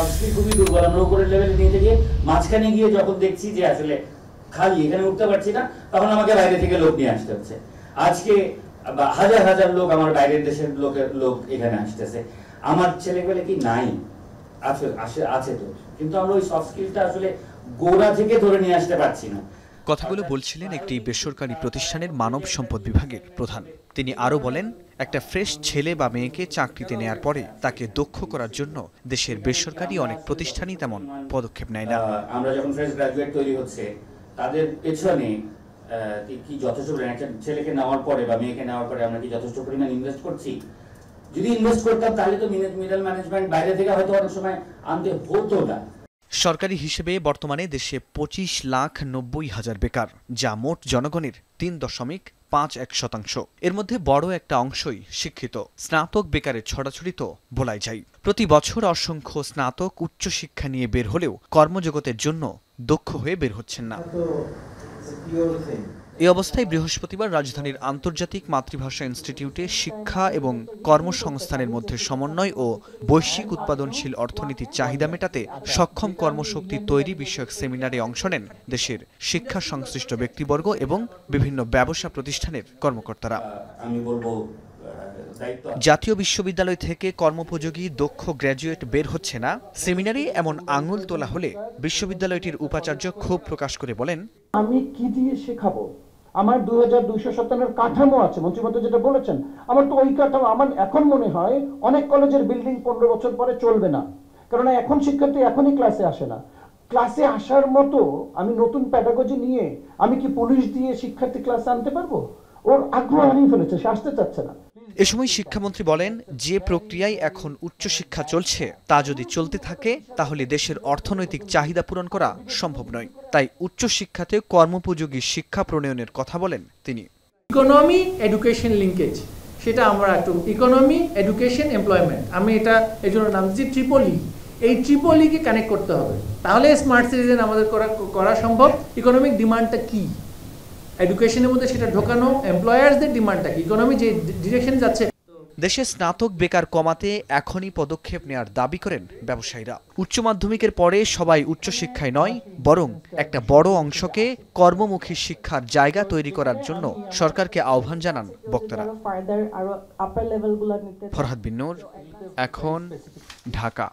Soft skill খুবই দুর্বল। আমরা উপরের লেভেলে নিতে গিয়ে মাঝখানে গিয়ে যখন দেখছি যে আসলে খালি এখানে উঠতে পারছি না, তখন আমাকে বাইরে থেকে লোক নিয়ে আসতে হচ্ছে। আজকে হাজার হাজার লোক, আমার বাইরের দেশের লোক এখানে আসতেছে। আমার ছেলেবেলে কি নাই? আছে তো, কিন্তু আমরা ওই সফট স্কিলটা আসলে গোড়া থেকে ধরে নিয়ে আসতে পারছি না। কথাগুলো বলছিলেন একটি বেসরকারি প্রতিষ্ঠানের মানব সম্পদ বিভাগের প্রধান। তিনি আরও বলেন, একটা ফ্রেশ ছেলে বা মেয়েকে চাকরিতে নেয়ার পরে তাকে দক্ষ করার জন্য দেশের বেসরকারি অনেক প্রতিষ্ঠানই তেমন পদক্ষেপ নেয় না। আমরা যখন ফ্রেশ গ্রাজুয়েট তৈরি হচ্ছে, তাদের পেছনে কি যথেষ্ট পরিমাণ, একটা ছেলেকে নেওয়ার পরে বা মেয়েকে নেওয়ার পরে আমরা কি যথেষ্ট পরিমাণ ইনভেস্ট করছি? যদি ইনভেস্ট করতাম তাহলে তো মিডল ম্যানেজমেন্ট বাইরে থেকে হয়তো অনেক সময় আনতে হতো না। সরকারি হিসেবে বর্তমানে দেশে 25,90,000 বেকার, যা মোট জনগণের 3.51%। এর মধ্যে বড় একটা অংশই শিক্ষিত। স্নাতক বেকারের ছড়াছড়ি তো বলাই যায়। প্রতি বছর অসংখ্য স্নাতক উচ্চশিক্ষা নিয়ে বের হলেও কর্মজগতের জন্য দক্ষ হয়ে বের হচ্ছেন না। এই অবস্থায় বৃহস্পতিবার রাজধানীর আন্তর্জাতিক মাতৃভাষা ইনস্টিটিউটে শিক্ষা এবং কর্মসংস্থানের মধ্যে সমন্বয় ও বৈশ্বিক উৎপাদনশীল অর্থনীতির চাহিদা মেটাতে সক্ষম কর্মশক্তি তৈরি বিষয়ক সেমিনারে অংশ নেন দেশের শিক্ষা সংশ্লিষ্ট ব্যক্তিবর্গ এবং বিভিন্ন ব্যবসা প্রতিষ্ঠানের কর্মকর্তারা। জাতীয় বিশ্ববিদ্যালয় থেকে কর্মোপযোগী দক্ষ গ্র্যাজুয়েট বের হচ্ছে না, সেমিনারে এমন আঙুল তোলা হলে বিশ্ববিদ্যালয়টির উপাচার্য ক্ষোভ প্রকাশ করে বলেন, আমি কি দিয়ে শেখাবো? আমার 2257 কাঠামো আছে, মন্ত্রিমণ্ডল যেটা বলেছেন, আমার তো ওই কাঠামো। আমার এখন মনে হয় অনেক কলেজের বিল্ডিং 15 বছর পরে চলবে না, কারণ এখন শিক্ষার্থী এখনই ক্লাসে আসে না। ক্লাসে আসার মতো আমি নতুন প্যাডাগজি নিয়ে আমি কি পুলিশ দিয়ে শিক্ষার্থী ক্লাসে আনতে পারবো? ওর আগ্রহ হারিয়ে ফেলেছে, সে আসতে চাচ্ছে না। এ সময় শিক্ষামন্ত্রী বলেন, যে প্রক্রিয়ায় এখন উচ্চশিক্ষা চলছে তা যদি চলতে থাকে তাহলে দেশের অর্থনৈতিক চাহিদা পূরণ করা সম্ভব নয়। তাই উচ্চশিক্ষাতে কর্মোপযোগী শিক্ষা প্রণয়নের কথা বলেন তিনি। ইকোনমি এডুকেশন লিঙ্কেজ, সেটা আমরা একটু ইকোনমি এডুকেশন এমপ্লয়মেন্ট, আমি এটা এই জন্য নাম দিচ্ছি ট্রিপলি। এই ট্রিপলিকে কানেক্ট করতে হবে, তাহলে স্মার্ট সিটিজেন আমাদের করা সম্ভব। ইকোনমিক ডিমান্ডটা কি, এডুকেশনের মধ্যে সেটা ঢোকানো, এমপ্লয়ার্সদের ডিমান্ডটা কি, ইকোনমি যে ডিরেকশন যাচ্ছে। দেশে স্নাতক বেকার কমাতে এখনই পদক্ষেপ নেওয়ার দাবি করেন ব্যবসায়ীরা। উচ্চ মাধ্যমিকের পরে সবাই উচ্চশিক্ষায় নয়, বরং একটা বড় অংশকে কর্মমুখী শিক্ষার জায়গা তৈরি করার জন্য সরকারকে আহ্বান জানান বক্তারা। ফরহাদ বিন নূর, এখন, ঢাকা।